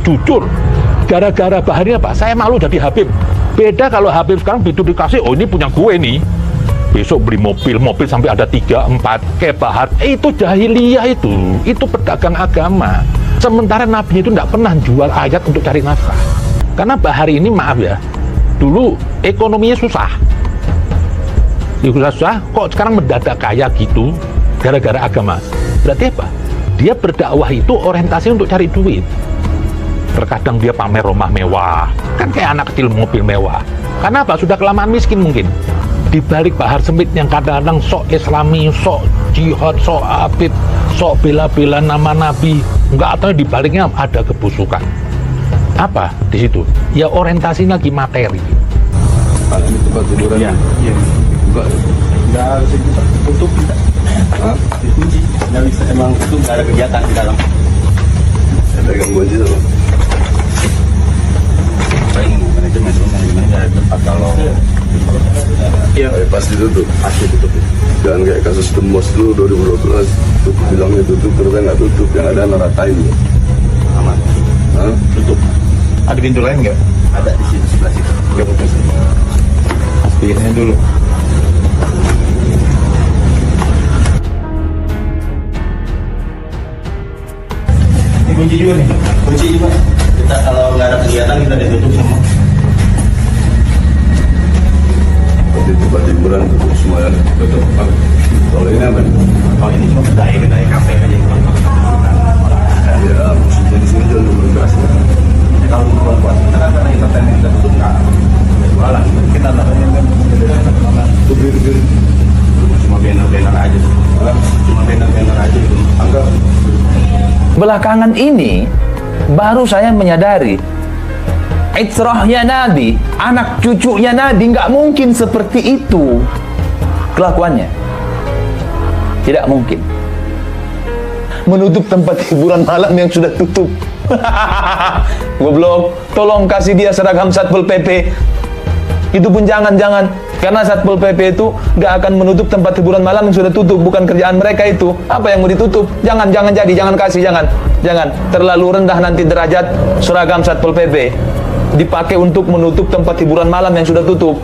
jujur. Gara-gara Bahar ini apa? Saya malu jadi Habib. Beda kalau Habib sekarang begitu dikasih, oh ini punya gue nih. Besok beli mobil sampai ada 3, 4 kayak Bahar. Itu jahiliyah itu pedagang agama. Sementara Nabi itu tidak pernah jual ayat untuk cari nafkah. Karena Bahar ini maaf ya, dulu ekonominya susah. Susah, kok sekarang mendadak kaya gitu gara-gara agama. Berarti apa? Dia berdakwah itu orientasi untuk cari duit. Terkadang dia pamer rumah mewah, kan kayak anak kecil mobil mewah. Karena apa? Sudah kelamaan miskin mungkin. Di balik Bahar Smith yang kadang-kadang sok Islami, sok jihad, sok Habib, sok bela-bela nama Nabi, enggak, atau di baliknya ada kebusukan. Apa di situ? Ya orientasi lagi materi. Ini tempat tiduran. Iya. Buka. Enggak harus tutup kita. Hah? Dikunci. Enggak bisa, emang itu enggak ada kegiatan di dalam. Ada gangguan aja tuh. Manajemen nggak ada tempat kalau iya pasti tutup, jangan kayak kasus Demos dulu 2012 tutup, bilangnya tutup terus nggak tutup, yang ada naratain aman. Hah? Tutup. Ada pintu lain nggak? Ada di sini sebelah situ. Nggak putus. Pastiinnya dulu. Ini kunci juga nih. Kunci juga. Kita kalau nggak ada kegiatan kita ditutup semua. Di tempat hiburan tutup semua ya, tutup. Kalau ini apa? Kalau ini cuma kedai kafe aja. Ya, maksudnya di sini jual dulu beras. Kalau buat kita kan karena entertainment kita tutup nggak jualan. Kita namanya kan tutup cuma banner aja. Cuma banner aja. Anggap. Belakangan ini baru saya menyadari itrahnya Nabi, anak cucunya Nabi nggak mungkin seperti itu kelakuannya. Tidak mungkin menutup tempat hiburan malam yang sudah tutup. Goblok, tolong kasih dia seragam Satpol PP. Itu pun jangan, karena Satpol PP itu nggak akan menutup tempat hiburan malam yang sudah tutup. Bukan kerjaan mereka itu. Apa yang mau ditutup? Jangan kasih, jangan. Terlalu rendah nanti derajat seragam Satpol PP. Dipakai untuk menutup tempat hiburan malam yang sudah tutup.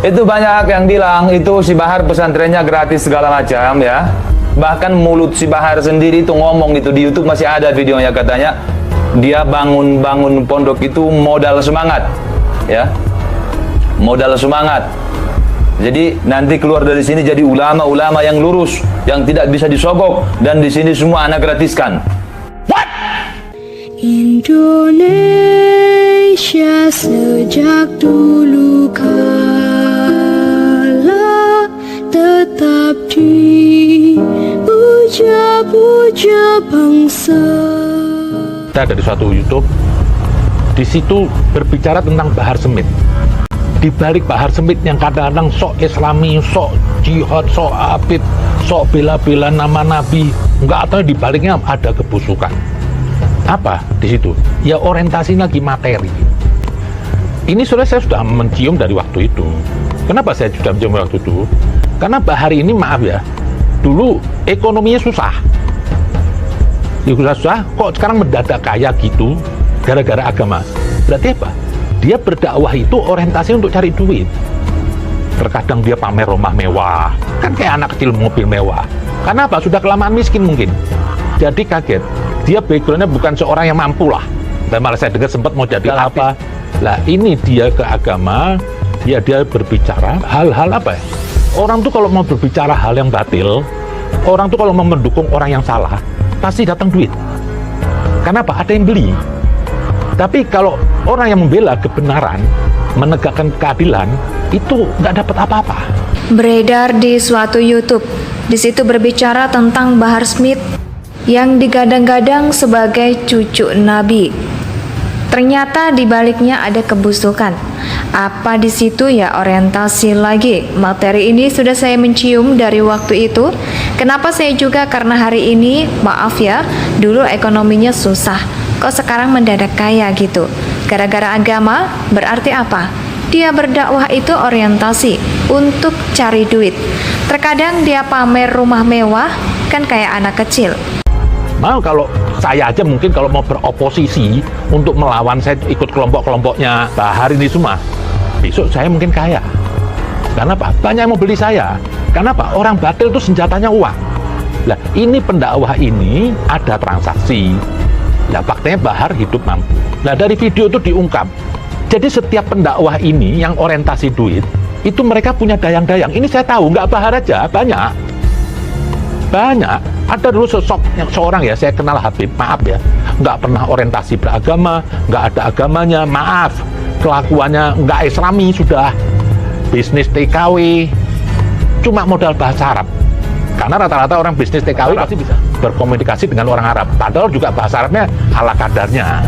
Itu banyak yang bilang itu si Bahar pesantrennya gratis segala macam ya. Bahkan mulut si Bahar sendiri itu ngomong itu di YouTube masih ada videonya, katanya dia bangun pondok itu modal semangat ya. Modal semangat. Jadi nanti keluar dari sini jadi ulama-ulama yang lurus, yang tidak bisa disogok, dan di sini semua anak gratiskan. Indonesia sejak dulu kala tetap dipuja-puja bangsa. Kita dari suatu YouTube, di situ berbicara tentang Bahar Smith. Di balik Bahar Smith yang kadang-kadang sok Islami, sok jihad, sok Habib, sok bela-bela nama Nabi, enggak, atau di baliknya ada kebusukan. Apa di situ? Ya orientasi lagi materi. Ini saya sudah mencium dari waktu itu. Kenapa saya sudah mencium waktu itu? Karena Bahar ini maaf ya, dulu ekonominya susah. Susah, kok sekarang mendadak kaya gitu gara-gara agama. Berarti apa? Dia berdakwah itu orientasi untuk cari duit. Terkadang dia pamer rumah mewah, kan kayak anak kecil mobil mewah. Karena apa? Sudah kelamaan miskin mungkin. Jadi kaget. Dia backgroundnya bukan seorang yang mampu lah. Dan malah saya dengar sempat mau jadi apa. Lah ini dia ke agama, dia berbicara hal-hal apa ya? Orang tuh kalau mau berbicara hal yang batil, orang tuh kalau mau mendukung orang yang salah, pasti datang duit. Kenapa? Ada yang beli. Tapi kalau orang yang membela kebenaran, menegakkan keadilan, itu nggak dapat apa-apa. Beredar di suatu YouTube. Di situ berbicara tentang Bahar Smith yang digadang-gadang sebagai cucu Nabi. Ternyata di baliknya ada kebusukan. Apa di situ? Ya orientasi lagi. Materi ini sudah saya mencium dari waktu itu. Kenapa saya juga? Karena hari ini, maaf ya, dulu ekonominya susah. Kok sekarang mendadak kaya gitu? Gara-gara agama, berarti apa? Dia berdakwah itu orientasi untuk cari duit. Terkadang dia pamer rumah mewah, kan kayak anak kecil. Mau kalau saya aja mungkin kalau mau beroposisi untuk melawan, saya ikut kelompok-kelompoknya Bahar ini semua, besok saya mungkin kaya. Karena apa? Banyak yang mau beli saya. Karena apa? Orang batil itu senjatanya uang. Nah, ini pendakwah ini ada transaksi. Nah, faktanya Bahar hidup mampu. Nah, dari video itu diungkap. Jadi setiap pendakwah ini yang orientasi duit, itu mereka punya dayang-dayang. Ini saya tahu, nggak Bahar aja, banyak. Ada dulu seorang ya, saya kenal Habib, maaf ya, nggak pernah orientasi beragama, nggak ada agamanya, maaf, kelakuannya nggak islami sudah, bisnis TKW, cuma modal bahasa Arab. Karena rata-rata orang bisnis TKW pasti bisa berkomunikasi dengan orang Arab, padahal juga bahasa Arabnya ala kadarnya.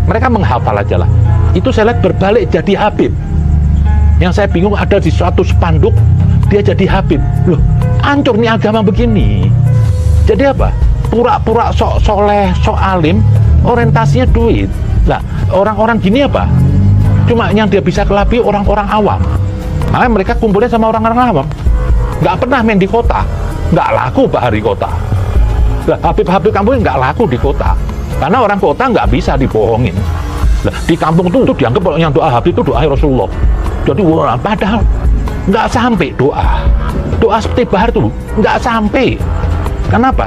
Mereka menghafal aja lah. Itu saya lihat berbalik jadi Habib. Yang saya bingung ada di suatu spanduk, dia jadi Habib. Loh, hancur nih agama begini. Jadi apa? Pura-pura sok soleh, sok alim, orientasinya duit. Nah, orang-orang gini apa? Cuma yang dia bisa kelabui orang-orang awam. Makanya mereka kumpulnya sama orang-orang awam. Nggak pernah main di kota. Nggak laku Bahar di kota. Nah, Habib-Habib kampung nggak laku di kota. Karena orang kota nggak bisa dibohongin. Nah, di kampung tuh dianggap yang doa Habib itu doa Rasulullah. Jadi padahal nggak sampai doa seperti Bahar tuh nggak sampai. Kenapa?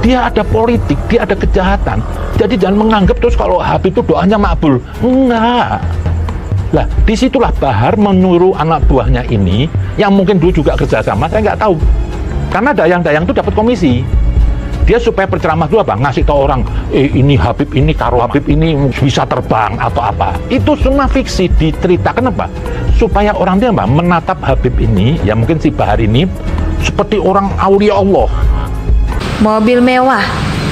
Dia ada politik, dia ada kejahatan. Jadi jangan menganggap terus kalau Habib itu doanya makbul. Enggak. Lah, disitulah Bahar menyuruh anak buahnya ini, yang mungkin dulu juga kerjasama, saya nggak tahu. Karena dayang-dayang itu dapat komisi. Dia supaya berceramah dulu apa? Ngasih tahu orang, ini Habib ini, karo Habib ini bisa terbang atau apa. Itu semua fiksi, diceritakan apa? Supaya orang dia apa? Menatap Habib ini, ya mungkin si Bahar ini, seperti orang aulia Allah. Mobil mewah.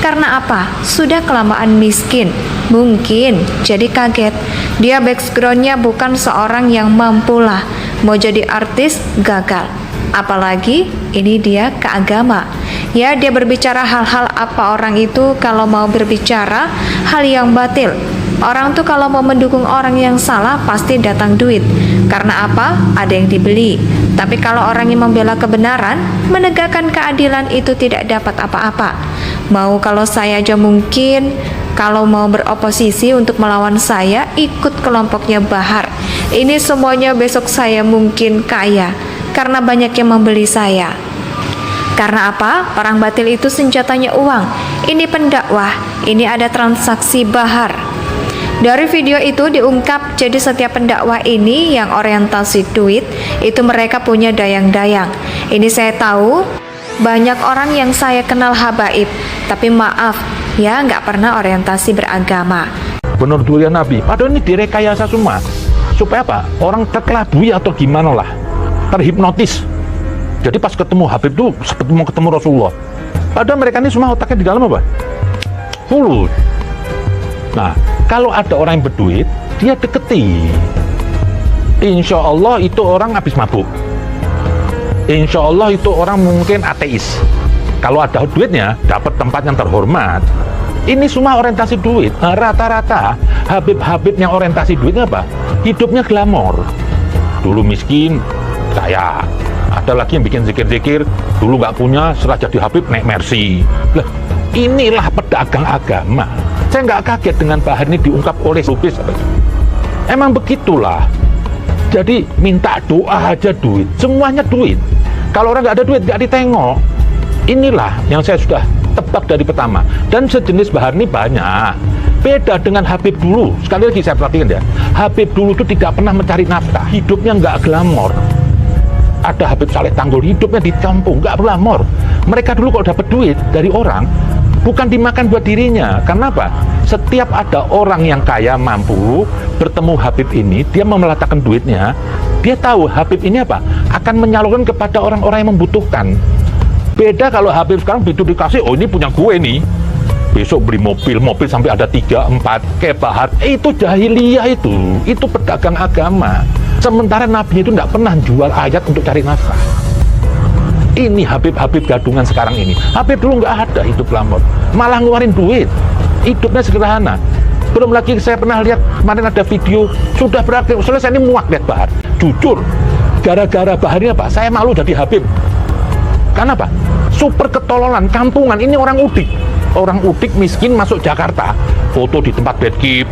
Karena apa? Sudah kelamaan miskin. Mungkin jadi kaget. Dia backgroundnya bukan seorang yang mampu lah. Mau jadi artis, gagal. Apalagi ini dia ke agama. Ya, dia berbicara hal-hal apa orang itu kalau mau berbicara hal yang batil. Orang tuh kalau mau mendukung orang yang salah pasti datang duit. Karena apa? Ada yang dibeli. Tapi kalau orang yang membela kebenaran, menegakkan keadilan itu tidak dapat apa-apa. Mau kalau saya aja mungkin, kalau mau beroposisi untuk melawan saya, ikut kelompoknya Bahar. Ini semuanya besok saya mungkin kaya, karena banyak yang membeli saya. Karena apa? Orang batil itu senjatanya uang. Ini pendakwah, ini ada transaksi Bahar. Dari video itu diungkap, jadi setiap pendakwah ini yang orientasi duit, itu mereka punya dayang-dayang. Ini saya tahu, banyak orang yang saya kenal habaib, tapi maaf, ya nggak pernah orientasi beragama. Benar dulu ya Nabi, padahal ini direkayasa semua. Supaya apa? Orang terkelabui atau gimana lah, terhipnotis. Jadi pas ketemu Habib itu seperti mau ketemu Rasulullah. Padahal mereka ini semua otaknya di dalam apa? Fulus. Nah, kalau ada orang yang berduit, dia deketi. Insya Allah itu orang habis mabuk. Insya Allah itu orang mungkin ateis. Kalau ada duitnya, dapat tempat yang terhormat. Ini semua orientasi duit. Nah, rata-rata Habib-Habib yang orientasi duitnya apa? Hidupnya glamor. Dulu miskin, kaya. Ada lagi yang bikin zikir-zikir, dulu nggak punya, setelah jadi Habib naik Mercy. Lah, inilah pedagang agama. Saya nggak kaget dengan Bahar ini diungkap oleh Lubis. Emang begitulah. Jadi minta doa aja duit, semuanya duit. Kalau orang nggak ada duit, nggak ditengok. Inilah yang saya sudah tebak dari pertama. Dan sejenis Bahar ini banyak. Beda dengan Habib dulu. Sekali lagi saya perhatikan ya, Habib dulu itu tidak pernah mencari nafkah, hidupnya nggak glamor. Ada Habib Saleh Tanggul, hidupnya di kampung, nggak glamor. Mereka dulu kalau dapat duit dari orang, bukan dimakan buat dirinya. Karena apa? Setiap ada orang yang kaya, mampu, bertemu Habib ini, dia memelatakan duitnya, dia tahu Habib ini apa? Akan menyalurkan kepada orang-orang yang membutuhkan. Beda kalau Habib sekarang begitu dikasih, oh ini punya gue nih, besok beli mobil sampai ada 3, 4, kayak Bahar. Itu jahiliyah itu pedagang agama. Sementara Nabi itu tidak pernah jual ayat untuk cari nafkah. Ini Habib-Habib gadungan sekarang ini. Habib dulu nggak ada hidup glamor, malah ngeluarin duit, hidupnya sederhana. Belum lagi saya pernah lihat kemarin ada video, sudah berakhir, soalnya saya ini muak lihat Bahar. Jujur, gara-gara Bahar ini apa? Saya malu jadi Habib. Karena apa? Super ketololan, kampungan, ini orang udik. Orang udik miskin masuk Jakarta, foto di tempat bedkip.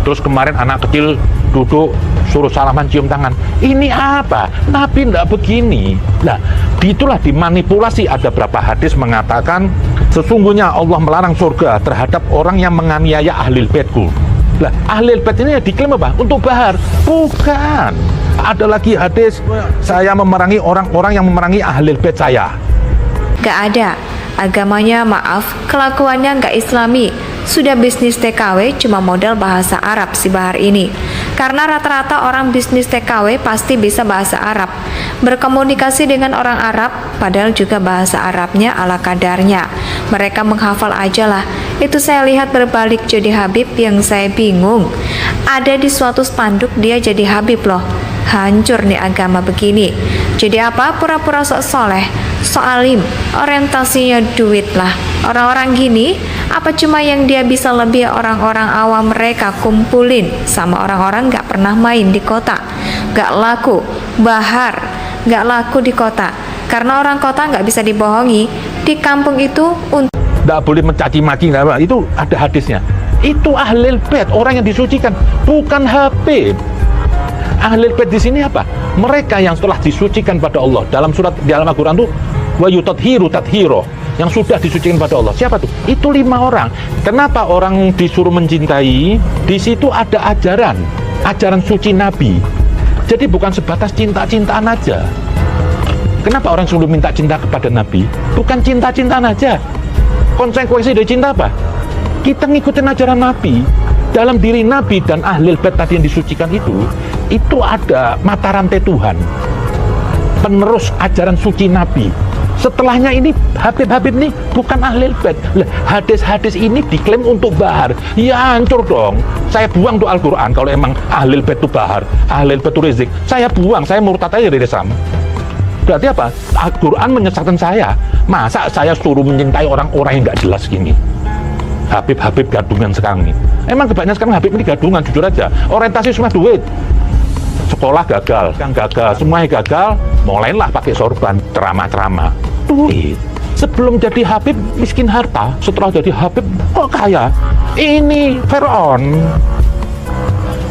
Terus kemarin anak kecil duduk suruh salaman cium tangan. Ini apa? Nabi ndak begini. Nah, itulah dimanipulasi. Ada berapa hadis mengatakan sesungguhnya Allah melarang surga terhadap orang yang menganiaya ahlul baitku. Lah, ahlul bait ini diklaim apa? Untuk bahar. Bukan. Ada lagi hadis, saya memerangi orang-orang yang memerangi ahlul bait saya. Gak ada. Agamanya maaf, kelakuannya gak islami. Sudah bisnis TKW cuma modal bahasa Arab si Bahar ini. Karena rata-rata orang bisnis TKW pasti bisa bahasa Arab. Berkomunikasi dengan orang Arab, padahal juga bahasa Arabnya ala kadarnya. Mereka menghafal aja lah. Itu saya lihat berbalik jadi Habib yang saya bingung. Ada di suatu spanduk dia jadi Habib loh. Hancur nih agama begini. Jadi apa? Pura-pura sok soleh, sok alim, orientasinya duit lah. Orang-orang gini, apa cuma yang dia bisa lebih orang-orang awam mereka kumpulin sama orang-orang gak pernah main di kota. Gak laku, bahar, gak laku di kota. Karena orang kota gak bisa dibohongi. Di kampung itu Nggak boleh mencaci maki, nggak apa. Itu ada hadisnya. Itu ahlul bait, orang yang disucikan, bukan Habib. Ahlul bait di sini apa? Mereka yang telah disucikan pada Allah. Dalam surat di dalam Al-Qur'an tuh wa yutathiru tathiro, yang sudah disucikan pada Allah. Siapa tuh? Itu 5 orang. Kenapa orang disuruh mencintai? Di situ ada ajaran suci Nabi. Jadi bukan sebatas cinta-cintaan aja. Kenapa orang selalu minta cinta kepada Nabi? Bukan cinta-cintaan aja. Konsekuensi dari cinta apa? Kita ngikutin ajaran Nabi. Dalam diri Nabi dan ahlul bait tadi yang disucikan itu ada mata rantai Tuhan, penerus ajaran suci Nabi. Setelahnya ini Habib-Habib ini bukan ahlul bait. Hadis-hadis ini diklaim untuk bahar. Ya hancur dong. Saya buang tuh Al-Quran kalau emang ahlul bait itu bahar, ahlul bait itu rizik. Saya buang, saya murtad aja dari Islam. Berarti apa? Al-Quran menyesatkan saya. Masa saya suruh mencintai orang-orang yang nggak jelas gini? Habib-Habib gadungan sekarang ini. Emang kebanyakan sekarang Habib ini gadungan, jujur aja. Orientasi semua duit. Sekolah gagal, yang gagal, semuanya gagal. Mulailah pakai sorban, ceramah-ceramah. Duit. Sebelum jadi Habib miskin harta, setelah jadi Habib kok kaya. Ini Firaun.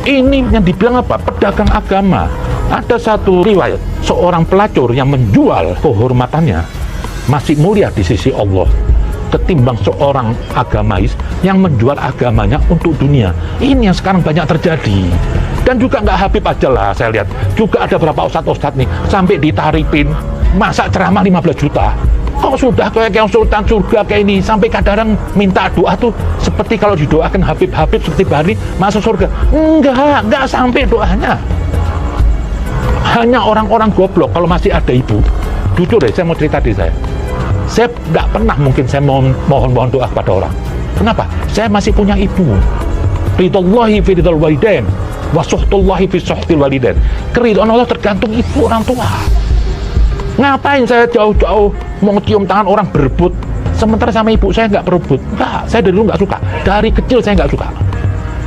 Ini yang dibilang apa? Pedagang agama. Ada satu riwayat, seorang pelacur yang menjual kehormatannya masih mulia di sisi Allah ketimbang seorang agamais yang menjual agamanya untuk dunia. Ini yang sekarang banyak terjadi. Dan juga nggak Habib aja lah, saya lihat juga ada beberapa ustadz-ustadz nih sampai ditaripin masa ceramah 15 juta. Kok sudah kayak sultan surga kayak ini, sampai kadang minta doa tuh seperti kalau didoakan Habib-Habib seperti Bahri masuk surga. Enggak sampai doanya. Hanya orang-orang goblok. Kalau masih ada ibu, jujur deh, saya mau cerita di saya nggak pernah mungkin saya mohon doa kepada orang. Kenapa? Saya masih punya ibu. Ridallahi fi ridal walidain wa suhtullahi fi suhtil walidain. Keridhaan Allah tergantung ibu orang tua. Ngapain saya jauh-jauh mau cium tangan orang berebut, sementara sama ibu saya nggak berebut? Enggak, saya dari dulu nggak suka. Dari kecil saya nggak suka.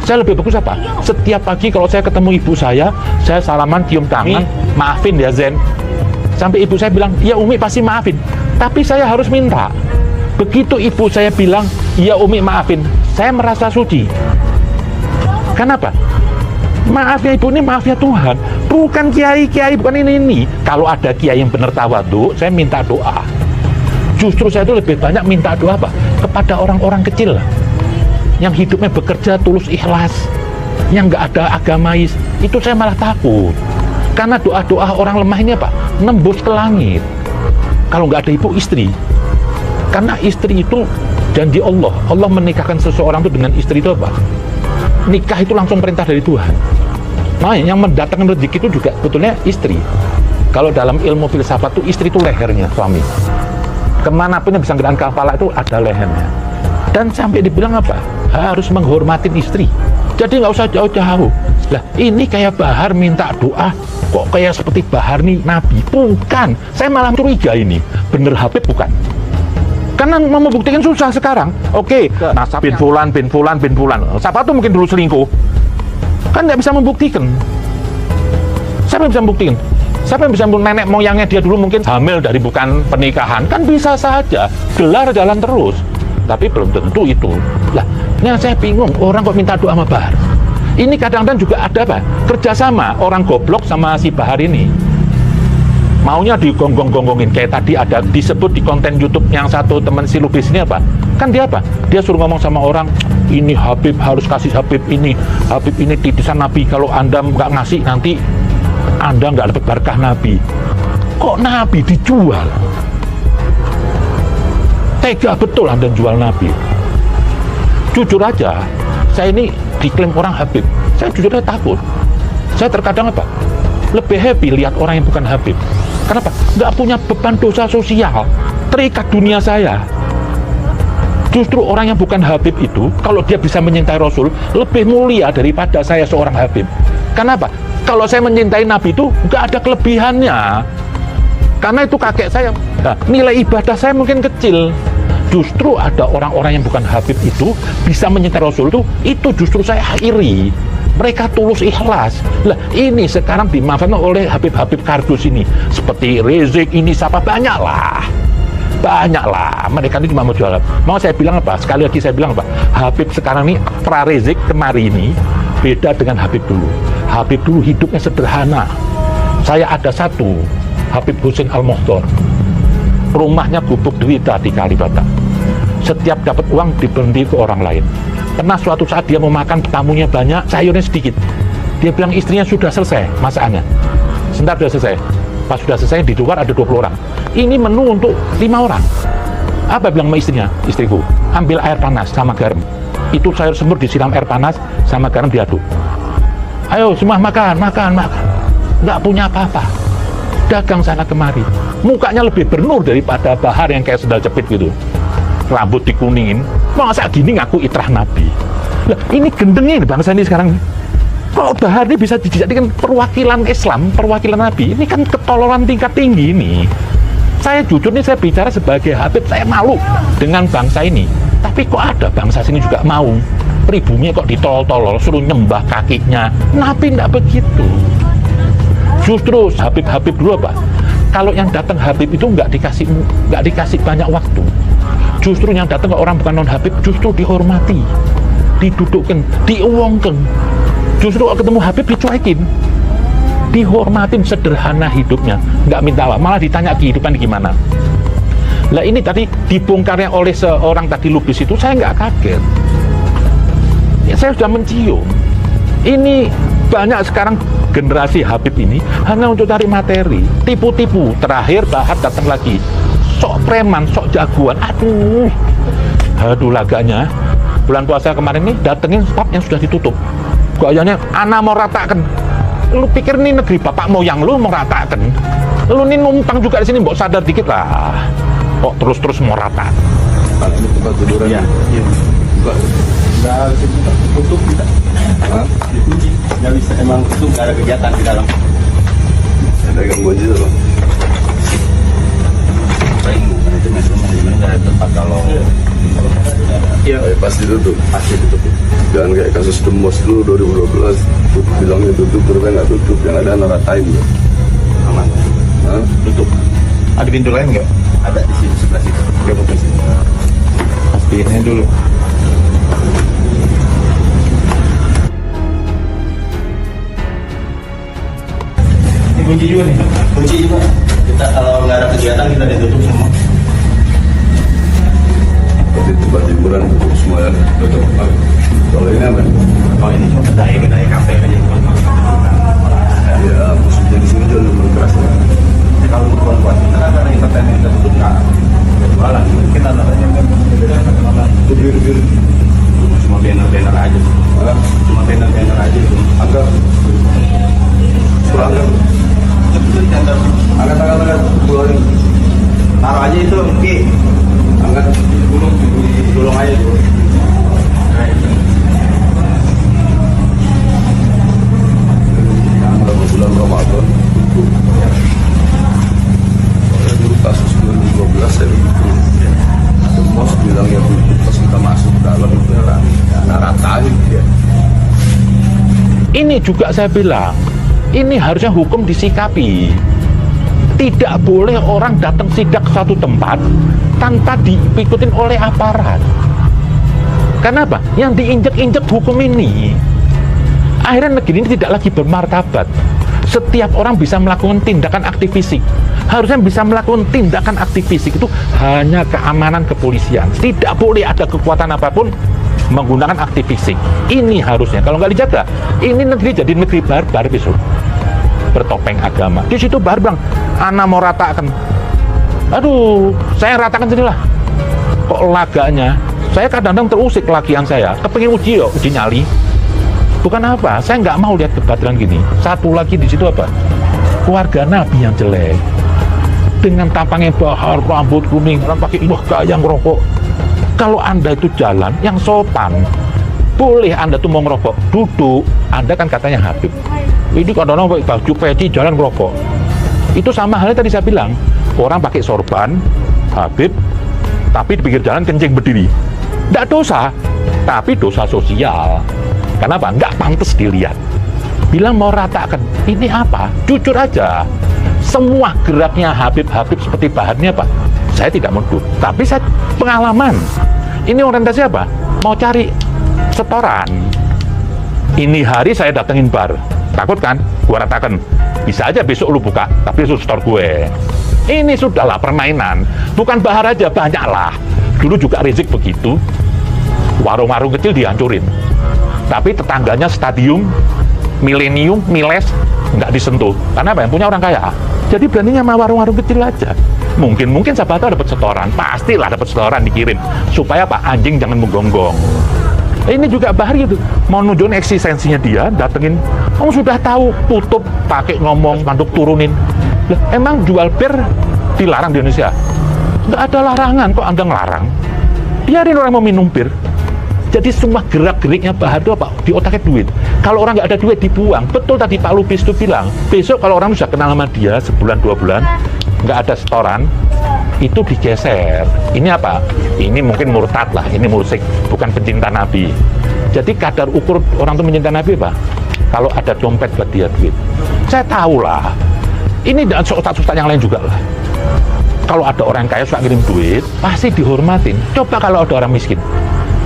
Saya lebih bagus apa? Setiap pagi kalau saya ketemu ibu saya salaman, cium tangan, maafin ya Zen. Sampai ibu saya bilang, ya Umi pasti maafin. Tapi saya harus minta. Begitu ibu saya bilang, ya Umi maafin, saya merasa suci. Kenapa? Maaf ya ibu, ini maaf ya Tuhan. Bukan kiai-kiai, bukan ini. Kalau ada kiai yang benar tawadhu, saya minta doa. Justru saya itu lebih banyak minta doa apa? Kepada orang-orang kecil yang hidupnya bekerja tulus ikhlas, yang nggak ada agamais. Itu saya malah takut. Karena doa-doa orang lemah ini apa? Nembus ke langit. Kalau nggak ada ibu, istri. Karena istri itu janji Allah. Allah menikahkan seseorang itu dengan istri itu apa? Nikah itu langsung perintah dari Tuhan. Nah, yang mendatangkan rezeki itu juga betulnya istri. Kalau dalam ilmu filsafat itu istri itu lehernya suami. Kemanapun yang bisa gerakan kepala itu ada lehernya. Dan sampai dibilang apa? Harus menghormatin istri. Jadi nggak usah jauh-jauh. Lah ini kayak Bahar minta doa, kok kayak seperti Bahar nih Nabi? Bukan. Saya malah curiga ini. Bener Habib bukan? Karena mau membuktikan susah sekarang. Oke, nasab bin fulan. Siapa tuh mungkin dulu selingkuh? Kan nggak bisa membuktikan. Siapa yang bisa membuktikan? Siapa yang bisa nenek moyangnya dia dulu mungkin hamil dari bukan pernikahan? Kan bisa saja. Gelar jalan terus. tapi belum tentu itu. Lah, yang saya bingung, orang kok minta doa sama Bahar. Ini kadang-kadang juga ada apa? Kerjasama orang goblok sama si Bahar ini. Maunya digonggong-gonggongin, kayak tadi ada disebut di konten YouTube yang satu teman si Lubis ini apa? Kan dia apa? Dia suruh ngomong sama orang, ini Habib harus kasih Habib ini titisan Nabi, kalau Anda nggak ngasih nanti Anda nggak dapat berkah Nabi. Kok Nabi dijual? Tega betul Anda jual Nabi. Jujur aja, saya ini diklaim orang Habib, saya jujur aja takut. Saya terkadang apa? Lebih happy lihat orang yang bukan Habib. Kenapa? Nggak punya beban dosa sosial, terikat dunia saya. Justru orang yang bukan Habib itu, kalau dia bisa menyintai Rasul, lebih mulia daripada saya seorang Habib. Kenapa? Kalau saya menyintai Nabi itu nggak ada kelebihannya. Karena itu kakek saya. Nah, nilai ibadah saya mungkin kecil. Justru ada orang-orang yang bukan Habib itu bisa menyintai Rasul itu justru saya iri. Mereka tulus ikhlas. Lah ini sekarang dimanfaatkan oleh Habib-Habib kardus ini. Seperti Rizik ini, siapa, banyaklah. Mereka ini cuma mau jualan. Mau saya bilang apa? Sekali lagi saya bilang apa? Habib sekarang ini, pra Rizik kemari ini, beda dengan Habib dulu. Habib dulu hidupnya sederhana. Saya ada satu, Habib Husin Al-Mukhtar. Rumahnya gubuk derita di Kalibata. Setiap dapat uang diberi ke orang lain. Karena suatu saat dia mau makan, tamunya banyak, sayurnya sedikit. Dia bilang istrinya sudah selesai masakannya. Sebentar sudah selesai. Pas sudah selesai, di luar ada 20 orang. Ini menu untuk 5 orang. Apa bilang sama istrinya? Istriku, ambil air panas sama garam. Itu sayur semur disiram air panas sama garam diaduk. Ayo semua makan. Nggak punya apa-apa. Dagang sana kemari. Mukanya lebih bernur daripada Bahar yang kayak sendal jepit gitu. Rambut dikuningin, masa gini ngaku itrah Nabi. Lah ini gendengnya bangsa ini sekarang. Kalau Bahar ini bisa dijadikan perwakilan Islam, perwakilan Nabi, ini kan ketololan tingkat tinggi ini. Saya jujur nih, saya bicara sebagai Habib, saya malu dengan bangsa ini. Tapi kok ada bangsa sini juga mau pribumi kok ditolol-tolol, suruh nyembah kakinya. Nabi enggak begitu. Justru Habib-Habib dulu apa? Kalau yang datang Habib itu nggak dikasih banyak waktu. Justru yang datang ke orang bukan non Habib justru dihormati, didudukkan, diuangkan. Justru kalau ketemu Habib dicuekin, dihormatin, sederhana hidupnya, nggak minta apa, malah ditanya kehidupan gimana. Lah ini tadi dibongkarnya oleh seorang tadi Lubis itu, saya nggak kaget. Ya, saya sudah mencium. Ini banyak sekarang generasi Habib ini hanya untuk cari materi, tipu-tipu. Terakhir Bahar datang lagi, sok preman, sok jagoan. Aduh laganya. Bulan puasa kemarin nih datengin staf yang sudah ditutup. Gayanya, anak mau ratakan. Lu pikir ini negeri bapak moyang lu mau ratakan? Lu ini numpang juga di sini, mbok sadar dikit lah. Kok terus-terus mau rata? Ini tempat tiduran. Iya. Buka. Nggak tutup kita. Hah? Dikunci. Nggak bisa, emang tutup, nggak ada kegiatan di dalam. Ada gangguan juga loh. Paling manajemen nggak ada tempat kalau Iya. Pasti tutup. Jangan kayak kasus Demos dulu 2012. Bilangnya tutup, ternyata nggak tutup. Yang ada naratain loh. aman. Hah? Tutup. Ada pintu lain nggak? Ada di sini, sebelah situ. Oke, buka sini. Pastiin dulu. Ini kunci juga nih. Kunci juga. Kita kalau nggak ada kegiatan kita ditutup semua. Seperti tempat hiburan tutup semua ya. Tutup. Kalau ini apa? Oh ini cuma kedai kafe aja. Ya, maksudnya di sini jual minuman keras ya. Kalau buat kita kan ada entertainment kita tutup nggak jualan. Kita namanya kan Itu bir-bir. cuma banner aja. Cuma banner aja. Angkat. Suruh angkat. Itu di kantor. Angkat. Keluarin. Taruh aja itu, Ki. Angkat. Gulung aja dulu. Bulan Ramadan tutup. Soalnya dulu kasus 2012 saya begitu. Demos bilang ya tutup, pas kita masuk dalam itu ratain dia. Ini juga saya bilang, ini harusnya hukum disikapi. Tidak boleh orang datang sidak ke satu tempat tanpa diikutin oleh aparat. Karena apa? Yang diinjek-injek hukum ini, akhirnya negeri ini tidak lagi bermartabat. Setiap orang bisa melakukan tindakan aktif fisik. Harusnya bisa melakukan tindakan aktif fisik itu hanya keamanan kepolisian. Tidak boleh ada kekuatan apapun menggunakan aktif fisik. Ini harusnya. Kalau nggak dijaga, ini negeri jadi negeri barbar besok. Bertopeng agama. Di situ barbar. Ana mau ratakan. Aduh, saya ratakan sendirilah. Kok laganya? Saya kadang-kadang terusik lakian saya. Kepengen uji nyali. Bukan apa, saya nggak mau lihat kebatilan gini. Satu lagi di situ apa? Keluarga Nabi yang jelek. Dengan tampangnya bahar, rambut kuning, orang pakai gaya ngerokok. Kalau Anda itu jalan yang sopan, boleh Anda tuh mau ngerokok, duduk. Anda kan katanya Habib. Ini kadang-kadang pakai baju peci jalan ngerokok. Itu sama halnya tadi saya bilang, orang pakai sorban, Habib, tapi di pinggir jalan kencing berdiri. Nggak dosa, tapi dosa sosial. Kenapa? Nggak pantas dilihat. Bilang mau ratakan, ini apa? Jujur aja. Semua geraknya Habib-Habib seperti bahannya apa? Saya tidak menuduh, tapi saya pengalaman. Ini orientasi apa? Mau cari setoran. Ini hari saya datengin bar. Takut kan? Gua ratakan. Bisa aja besok lu buka, tapi lu setor gue. Ini sudahlah permainan. Bukan bahar aja, banyaklah. Dulu juga Rizik begitu. Warung-warung kecil dihancurin. Tapi tetangganya Stadium, Millennium, Miles nggak disentuh. Karena apa? Yang punya orang kaya. Jadi beraninya sama warung-warung kecil aja. Mungkin siapa tahu dapat setoran. Pastilah dapat setoran dikirim. Supaya Pak anjing jangan menggonggong. Ini juga bahar gitu. Mau nunjukin eksistensinya dia, datengin. Oh sudah tahu, tutup, pakai ngomong, manduk turunin. Lah, emang jual bir dilarang di Indonesia? Nggak ada larangan, kok Anda ngelarang? Biarin orang mau minum bir. Jadi semua gerak-geriknya Bahar itu apa? Di otaknya duit. Kalau orang nggak ada duit dibuang. Betul tadi Pak Lubis itu bilang. Besok kalau orang sudah kenal sama dia sebulan 2 bulan nggak ada setoran, itu digeser. Ini apa? Ini mungkin murtad lah. Ini mursik, bukan pencinta Nabi. Jadi kadar ukur orang itu mencinta Nabi apa? Kalau ada dompet buat dia duit. Saya tahu lah. Ini dan ustaz-ustaz yang lain juga lah. Kalau ada orang kaya suka ngirim duit, pasti dihormatin. Coba kalau ada orang miskin,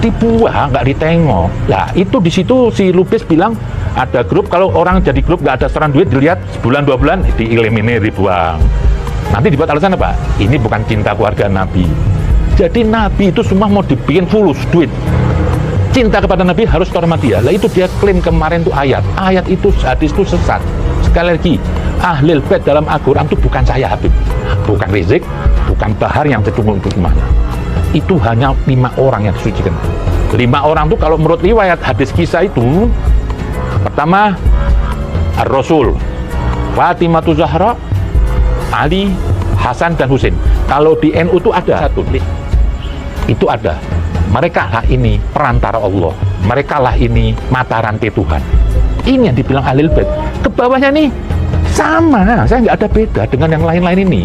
dibuang, nggak ditengok. Lah itu di situ si Lubis bilang ada grup, kalau orang jadi grup nggak ada setoran duit, dilihat sebulan 2 bulan dieliminir, dibuang. Nanti dibuat alasan apa? Ini bukan cinta keluarga Nabi. Jadi Nabi itu semua mau dibikin fulus duit. Cinta kepada Nabi harus setor sama dia. Lah itu dia klaim kemarin tuh ayat. Ayat itu hadis itu sesat. Sekali lagi, Ahlul Bait dalam Al-Quran itu bukan saya Habib, bukan Rizik, bukan Bahar yang cedung itu semuanya. Itu hanya 5 orang yang disucikan. 5 orang itu kalau menurut riwayat hadis kisah itu, pertama Ar-Rasul, Fatimah Zahra, Ali, Hasan dan Husain. Kalau di NU itu ada satu, itu ada. Mereka lah ini perantara Allah. Mereka lah ini mata rantai Tuhan. Ini yang dibilang Ahlul Bait. Ke bawahnya nih sama, saya nggak ada beda dengan yang lain-lain ini.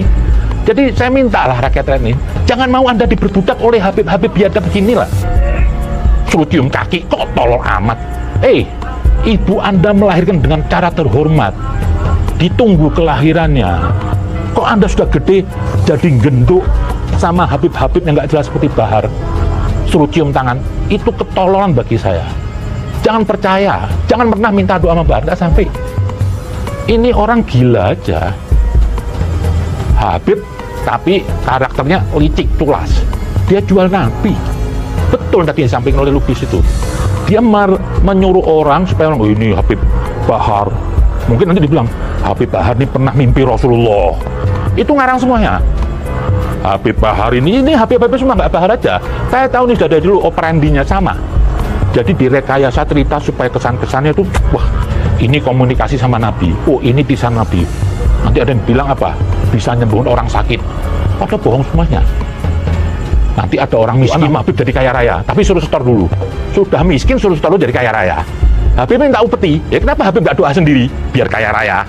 Jadi saya mintalah rakyat ini, jangan mau Anda diperbudak oleh Habib-Habib biadab beginilah. Suruh cium kaki, kok tolol amat. Ibu Anda melahirkan dengan cara terhormat. Ditunggu kelahirannya. Kok Anda sudah gede, jadi genduk sama Habib-Habib yang nggak jelas seperti Bahar. Suruh cium tangan, itu ketololan bagi saya. Jangan percaya, jangan pernah minta doa sama Bahar, nggak sampai. Ini orang gila aja. Habib, tapi karakternya licik, tulas. Dia jual Nabi. Betul tadi yang disampaikan oleh Lubis itu. Dia menyuruh orang supaya orang, oh ini Habib Bahar. Mungkin nanti dibilang, Habib Bahar ini pernah mimpi Rasulullah. Itu ngarang semuanya. Habib Bahar ini Habib-Habib semua nggak Bahar aja. Saya tahu nih sudah dari dulu operandinya sama. Jadi direkayasa cerita supaya kesan-kesannya itu, wah ini komunikasi sama Nabi. Oh ini lisan Nabi. Nanti ada yang bilang apa? Bisa nyembuhin orang sakit. Padahal bohong semuanya. Nanti ada orang miskin, Habib jadi kaya raya, tapi suruh setor dulu. Sudah miskin suruh setor dulu jadi kaya raya. Habib minta upeti. Ya kenapa Habib nggak doa sendiri biar kaya raya?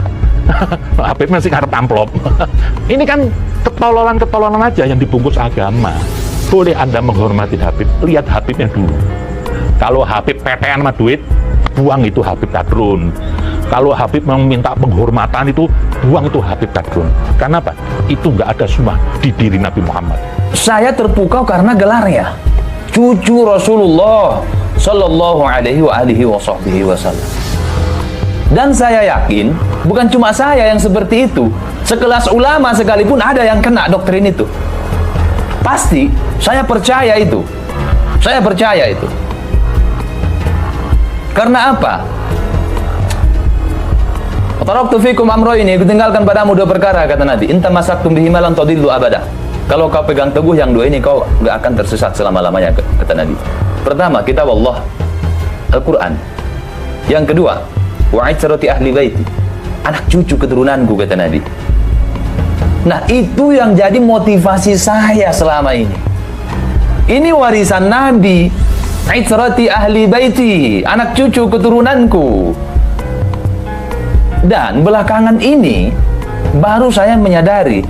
Habib masih ngarep amplop. Ini kan ketololan aja yang dibungkus agama. Boleh Anda menghormati Habib, lihat Habibnya dulu. Kalau Habib pepean sama duit, buang itu Habib kadrun. Kalau Habib meminta penghormatan itu, buang itu Habib kadrun. Karena apa? Itu nggak ada semua di diri Nabi Muhammad. Saya terpukau karena gelarnya. cucu Rasulullah Sallallahu Alaihi Wasallam. Dan saya yakin bukan cuma saya yang seperti itu, sekelas ulama sekalipun ada yang kena doktrin itu. Pasti, saya percaya itu. Saya percaya itu. Karena apa? Taraktu fikum amroini, kutinggalkan padamu dua perkara, kata Nabi. Inta masaktum bihima lan tadillu abada. Kalau kau pegang teguh yang dua ini, kau gak akan tersesat selama-lamanya, kata Nabi. Pertama, kitab Allah, Al-Quran. Yang kedua, wa'itsarati ahli baiti, anak cucu keturunanku, kata Nabi. Nah, itu yang jadi motivasi saya selama ini. Ini warisan Nabi, wa'itsarati ahli baiti, anak cucu keturunanku. Dan belakangan ini baru saya menyadari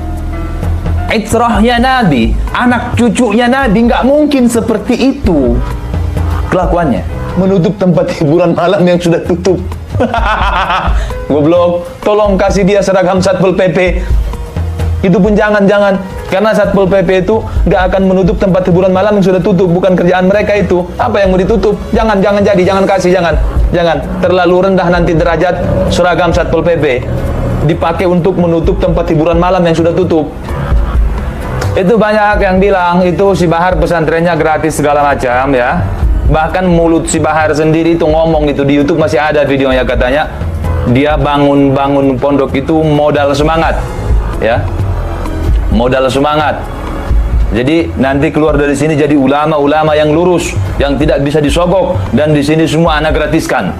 itrahnya Nabi, anak cucunya Nabi nggak mungkin seperti itu kelakuannya, menutup tempat hiburan malam yang sudah tutup. Goblok, tolong kasih dia seragam Satpol PP. Itu pun jangan, karena Satpol PP itu nggak akan menutup tempat hiburan malam yang sudah tutup, bukan kerjaan mereka itu. Apa yang mau ditutup? Jangan kasih, jangan. Terlalu rendah nanti derajat seragam Satpol PP dipakai untuk menutup tempat hiburan malam yang sudah tutup. Itu banyak yang bilang itu si Bahar pesantrennya gratis segala macam ya. Bahkan mulut si Bahar sendiri itu ngomong gitu, di YouTube masih ada videonya, katanya dia bangun pondok itu modal semangat ya. Modal semangat. Jadi nanti keluar dari sini jadi ulama-ulama yang lurus, yang tidak bisa disogok, dan di sini semua anak gratiskan.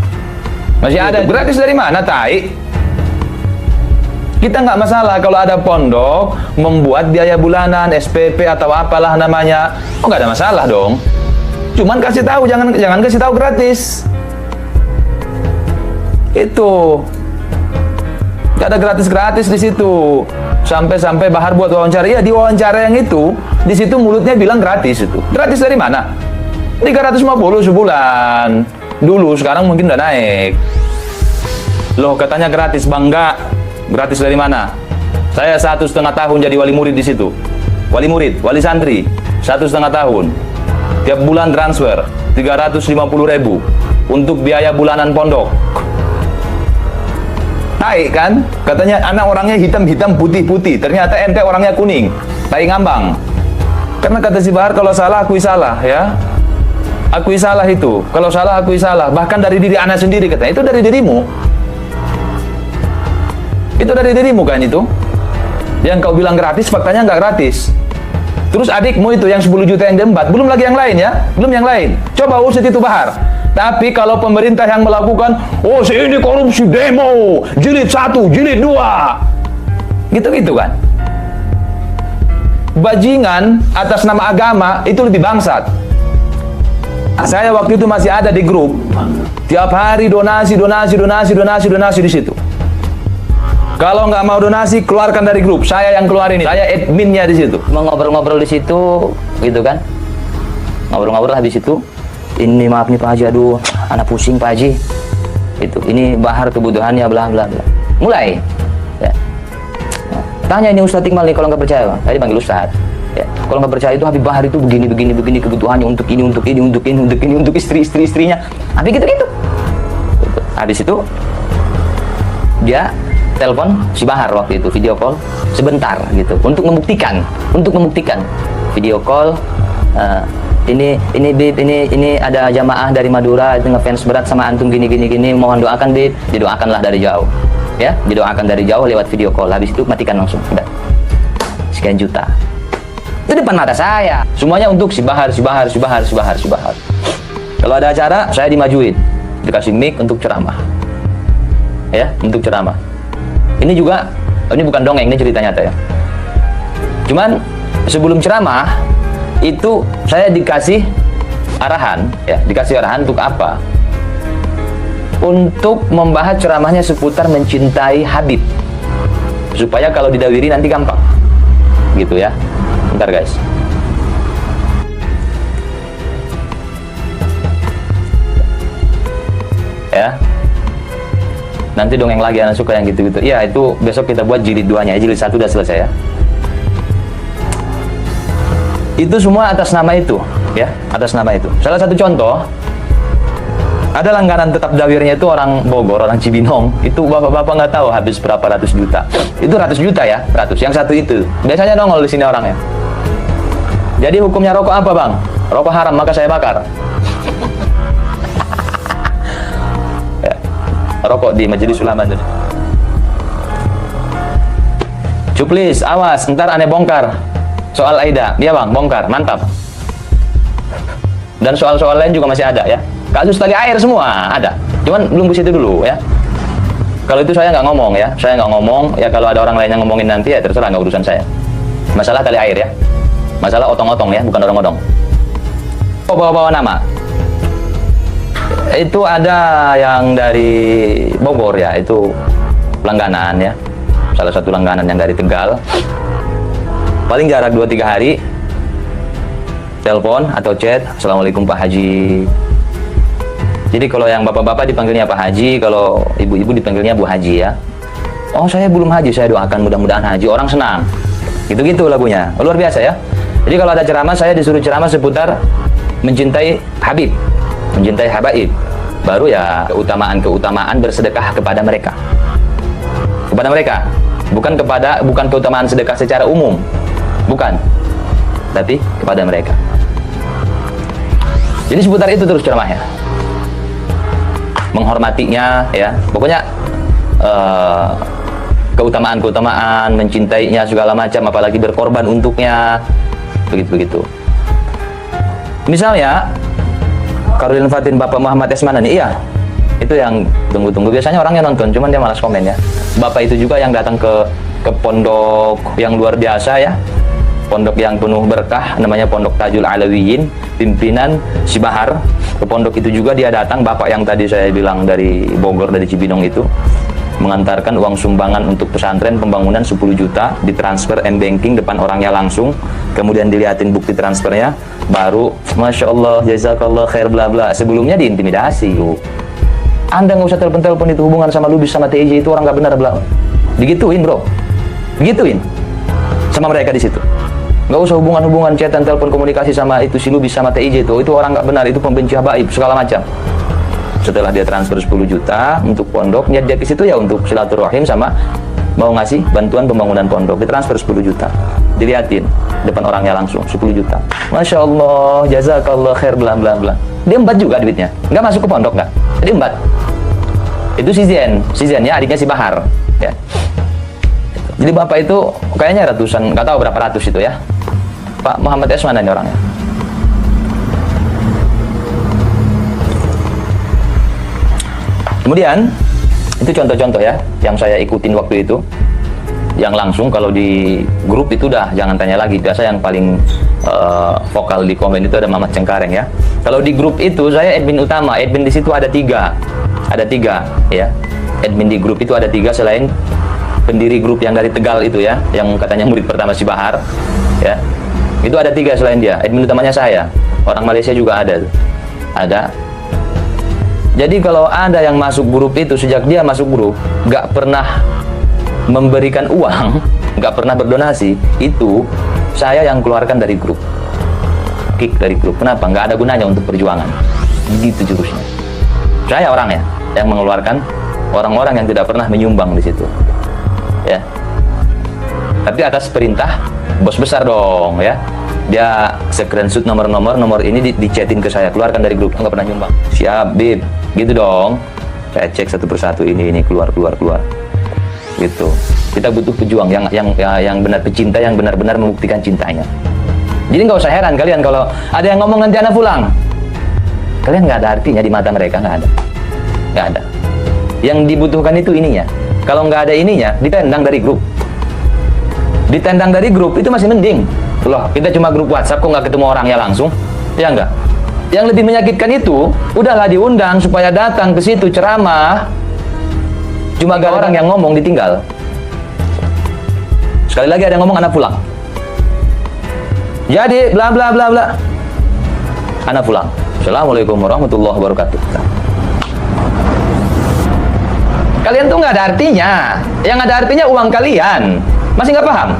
Masih ada gratis dari mana, tai? Kita nggak masalah kalau ada pondok membuat biaya bulanan, SPP atau apalah namanya. Oh, nggak ada masalah dong. Cuman kasih tahu, jangan kasih tahu gratis. Itu nggak ada gratis di situ. Sampai Bahar buat wawancara, ya di wawancara yang itu, di situ mulutnya bilang gratis itu. Gratis dari mana? 350 sebulan. Dulu, sekarang mungkin udah naik. Loh, katanya gratis, Bang, enggak. Gratis dari mana? Saya 1,5 tahun jadi wali murid di situ. Wali santri, 1,5 tahun. Tiap bulan transfer 350.000 untuk biaya bulanan pondok. Tai kan? Katanya anak orangnya hitam-hitam, putih-putih. Ternyata ente orangnya kuning. Tai ngambang. Karena kata si Bahar, kalau salah akui salah ya. Akui salah itu. Kalau salah akui salah. Bahkan dari diri anak sendiri, katanya. Itu dari dirimu. Itu dari dirimu kan itu. Yang kau bilang gratis, faktanya nggak gratis. Terus adikmu itu yang 10 juta yang diembat, belum lagi yang lain ya. Belum yang lain. Coba usut itu Bahar. Tapi kalau pemerintah yang melakukan, oh ini korupsi demo, jilid 1, jilid 2, gitu-gitu kan. Bajingan atas nama agama itu lebih bangsat. Saya waktu itu masih ada di grup, tiap hari donasi di situ. Kalau nggak mau donasi, keluarkan dari grup. Saya yang keluarin, saya adminnya di situ. Mau ngobrol-ngobrol di situ, gitu kan? Ngobrol-ngobrol lah di situ. Ini maaf nih Pak Haji, aduh, anak pusing Pak Haji. Itu, ini Bahar kebutuhannya bla bla bla. Mulai. Ya. Nah, tanya ini Ustadz Iqbal nih, kalau nggak percaya, Bang. Tadi panggil Ustadz. Ya. Kalau nggak percaya itu Habib Bahar itu begini kebutuhannya untuk ini, untuk istrinya. Habis gitu. Habis itu dia telepon si Bahar waktu itu, video call sebentar gitu, untuk membuktikan video call. Ini Bib, ini ada jamaah dari Madura itu ngefans berat sama antum gini, mohon doakan Bib. Didoakanlah dari jauh ya, didoakan dari jauh lewat video call. Habis itu matikan langsung, udah sekian juta itu depan mata saya, semuanya untuk si Bahar. Kalau ada acara saya dimajuin, dikasih mic untuk ceramah ya, untuk ceramah. Ini juga, ini bukan dongeng, ini cerita nyata ya. Cuman sebelum ceramah itu saya dikasih arahan untuk apa? Untuk membahas ceramahnya seputar mencintai Habib, supaya kalau didawiri nanti gampang gitu ya. Bentar guys. Ya, nanti dongeng lagi, anak suka yang gitu-gitu. Ya, itu besok kita buat jilid 2-nya, jilid 1 udah selesai ya. Itu semua atas nama itu ya atas nama itu. Salah satu contoh, ada langganan tetap dawirnya itu orang Bogor, orang Cibinong. Itu bapak-bapak nggak tahu habis berapa ratus juta. Itu ratus juta ya, ratus. Yang satu itu biasanya nongol di sini orangnya. Jadi hukumnya rokok apa bang? Rokok haram maka saya bakar. Ya, rokok di majelis ulama itu. Cuplis, awas, ntar aneh bongkar soal Aida. Iya bang, bongkar, mantap. Dan soal-soal lain juga masih ada ya. Kasus tali air semua ada. Cuman belum ke situ dulu ya. Kalau itu saya nggak ngomong ya. Saya nggak ngomong ya. Kalau ada orang lain yang ngomongin nanti ya terserah, nggak urusan saya. Masalah tali air ya. Masalah otong-otong ya, bukan odong-odong. Oh, bawa-bawa nama. Itu ada yang dari Bogor ya. Itu langganan ya. Salah satu langganan yang dari Tegal. Paling jarak 2-3 hari. Telepon atau chat, Assalamualaikum Pak Haji. Jadi kalau yang bapak-bapak dipanggilnya Pak Haji, kalau ibu-ibu dipanggilnya Bu Haji ya. Oh saya belum haji, saya doakan mudah-mudahan haji. Orang senang. Gitu-gitu lagunya. Luar biasa ya. Jadi kalau ada ceramah, saya disuruh ceramah seputar mencintai Habib, mencintai Habaib. Baru ya keutamaan-keutamaan bersedekah kepada mereka. Kepada mereka. Bukan keutamaan sedekah secara umum. Bukan. Tapi kepada mereka. Jadi seputar itu terus ceramahnya. Menghormatinya ya. Pokoknya keutamaan-keutamaan, mencintainya segala macam, apalagi berkorban untuknya. Begitu-begitu. Misalnya Karolin Fatin Bapak Muhammad Esmanani, iya. Itu yang tunggu-tunggu. Biasanya orangnya nonton, cuman dia malas komen ya. Bapak itu juga yang datang ke pondok yang luar biasa ya. Pondok yang penuh berkah, namanya Pondok Tajul Alawiyin, pimpinan Si Bahar. Ke pondok itu juga dia datang, bapak yang tadi saya bilang dari Bogor, dari Cibinong itu, mengantarkan uang sumbangan untuk pesantren pembangunan 10 juta, ditransfer M-Banking depan orangnya langsung, kemudian dilihatin bukti transfernya, baru Masya Allah, jazakallah khair bla bla. Sebelumnya diintimidasi. Anda nggak usah telepon-telepon, itu hubungan sama Lubis sama TIJ itu orang nggak benar bla. Digituin bro, digituin sama mereka di situ. Nggak usah hubungan-hubungan chatan, telepon, komunikasi sama itu si Lubis sama TIJ itu orang nggak benar, itu pembenci habaib segala macam. Setelah dia transfer 10 juta untuk pondok, niat dia ke situ ya untuk silaturahim sama mau ngasih bantuan pembangunan pondok, ditransfer 10 juta, diliatin depan orangnya langsung 10 juta. Masya Allah, jazakallah khair bla bla bla. Dia embat juga duitnya, nggak masuk ke pondok nggak, dia embat. Itu si Zen ya, adiknya si Bahar ya. Jadi bapak itu kayaknya ratusan, nggak tahu berapa ratus itu ya. Pak Muhammad Esmanani orangnya. Kemudian itu contoh-contoh ya yang saya ikutin waktu itu. Yang langsung kalau di grup itu udah jangan tanya lagi. Biasa yang paling vokal di komen itu ada Mamat Cengkareng ya. Kalau di grup itu saya admin utama, admin di situ ada tiga ya. Admin di grup itu ada 3 selain pendiri grup yang dari Tegal itu ya, yang katanya murid pertama si Bahar ya. Itu ada 3 selain dia. Admin utamanya saya. Orang Malaysia juga ada. Ada. Jadi kalau ada yang masuk grup itu, sejak dia masuk grup nggak pernah memberikan uang, nggak pernah berdonasi, itu saya yang keluarkan dari grup, kick dari grup. Kenapa? Nggak ada gunanya untuk perjuangan. Begitu jurusnya. Saya orangnya yang mengeluarkan orang-orang yang tidak pernah menyumbang di situ, ya. Tapi atas perintah bos besar dong, ya. Dia screenshot nomor ini dichatin ke saya, keluarkan dari grup, nggak pernah nyumbang. Siap, Bib, gitu dong. Saya cek satu persatu, ini keluar. Gitu. Kita butuh pejuang yang benar pecinta, yang benar-benar membuktikan cintanya. Jadi nggak usah heran kalian kalau ada yang ngomong nanti anak pulang. Kalian nggak ada artinya di mata mereka, nggak ada. Yang dibutuhkan itu ininya. Kalau nggak ada ininya, ditendang dari grup. Ditendang dari grup itu masih mending. Loh, kita cuma grup WhatsApp kok nggak ketemu orangnya langsung, ya nggak? Yang lebih menyakitkan itu, udahlah diundang supaya datang ke situ ceramah. Cuma gak orang yang ngomong ditinggal. Sekali lagi ada yang ngomong anak pulang. Jadi bla bla bla bla. Anak pulang. Assalamualaikum warahmatullahi wabarakatuh. Kalian tuh nggak ada artinya. Yang ada artinya uang kalian. Masih nggak paham?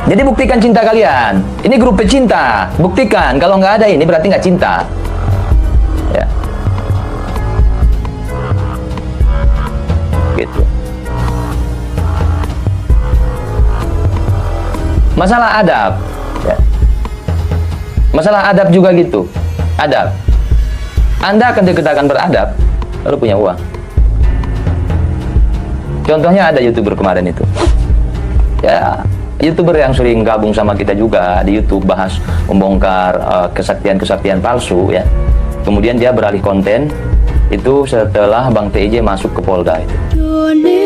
Jadi buktikan cinta kalian. Ini grup pecinta. Buktikan. Kalau nggak ada ini berarti nggak cinta. Ya. Gitu. Masalah adab. Ya. Masalah adab juga gitu. Adab. Anda akan dikatakan beradab, lalu punya uang. Contohnya ada YouTuber kemarin itu. Ya, YouTuber yang sering gabung sama kita juga di YouTube bahas membongkar kesaktian-kesaktian palsu ya. Kemudian dia beralih konten itu setelah Bang TJ masuk ke Polda itu. Indonesia